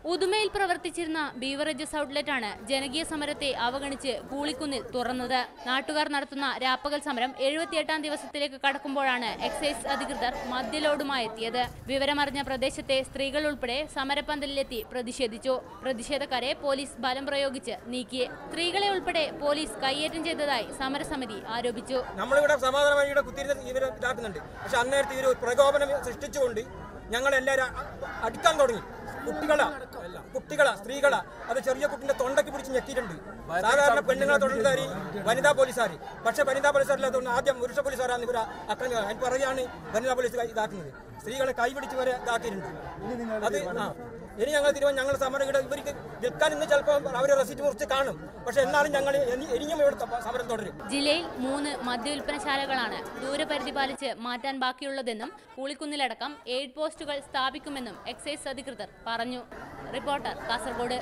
ഉദുമയിൽ പ്രവർത്തിച്ചിരുന്ന ബീവറേജസ് ഔട്ട്ലെറ്റാണ് ജനകീയ സമരത്തെ അവഗണിച്ച് കൂളിക്കുന്നിൽ തുറന്നത്. നാട്ടുകാർ നടത്തുന്ന രാപ്പകൽ സമരം 78ാം ദിവസത്തിലേക്ക് കടക്കുമ്പോഴാണ് എക്സൈസ് അധികൃതർ മദ്യലോഡുമായി എത്തിയത്. വിവരമറിഞ്ഞ പ്രദേശത്തെ സ്ത്രീകൾ ഉൾപ്പെടെ സമരപ്പന്തലിലെത്തി പ്രതിഷേധിച്ചു. പ്രതിഷേധക്കാരെ പോലീസ് ബലം പ്രയോഗിച്ച് നീക്കി. സ്ത്രീകളെ ഉൾപ്പെടെ പോലീസ് കയ്യേറ്റം ചെയ്തതായി സമരസമിതി ആരോപിച്ചു. നമ്മളിവിടെ സമാധാനമായി ഇതാക്കുന്നുണ്ട്. പക്ഷെ അന്നേരത്തെ ഒരു പ്രകോപനം സൃഷ്ടിച്ചുകൊണ്ട് ഞങ്ങളെല്ലാവരും അടിക്കാൻ തുടങ്ങി. കുട്ടികളാ സ്ത്രീകളാ, അത് ചെറിയ കുട്ടിന്റെ തൊണ്ടയ്ക്ക് പിടിച്ച് ഞെക്കിയിട്ടുണ്ട്. സാധാരണ പെണ്ണുങ്ങളെ തൊടുന്നതായി വനിതാ പോലീസുകാർ. പക്ഷെ വനിതാ പോലീസുകാരില്ലാത്തതുകൊണ്ട് ആദ്യം പുരുഷ പോലീസുകാരാണ് ഇവർ ആക്രമിക്കുക. അതിന് പറയുകയാണ് വനിതാ പോലീസ് ഇതാക്കുന്നത്. സ്ത്രീകളെ കൈപിടിച്ച് വരെ ഇതാക്കിയിട്ടുണ്ട്. അത് ഇനി ഞങ്ങൾ ഞങ്ങൾ സമരം ഇവർക്ക് വിൽക്കാൻ ഇന്ന് ചിലപ്പോൾ അവരെ റെസിറ്റ് മുറിച്ച് കാണും. പക്ഷെ എന്നാലും ഞങ്ങൾ ഇനിയും ഇവിടെ സമരം തുടരും. ജില്ലയിൽ 3 മദ്യവിൽപ്പനശാലകളാണ് ദൂരപരിധി പാലിച്ച് മാറ്റാൻ ബാക്കിയുള്ളതെന്നും കൂളിക്കുന്നിലടക്കം 7 പോസ്റ്റുകൾ സ്ഥാപിക്കുമെന്നും എക്സൈസ് അധികൃതർ പറഞ്ഞു. റിപ്പോർട്ടർ കാസർഗോഡ്.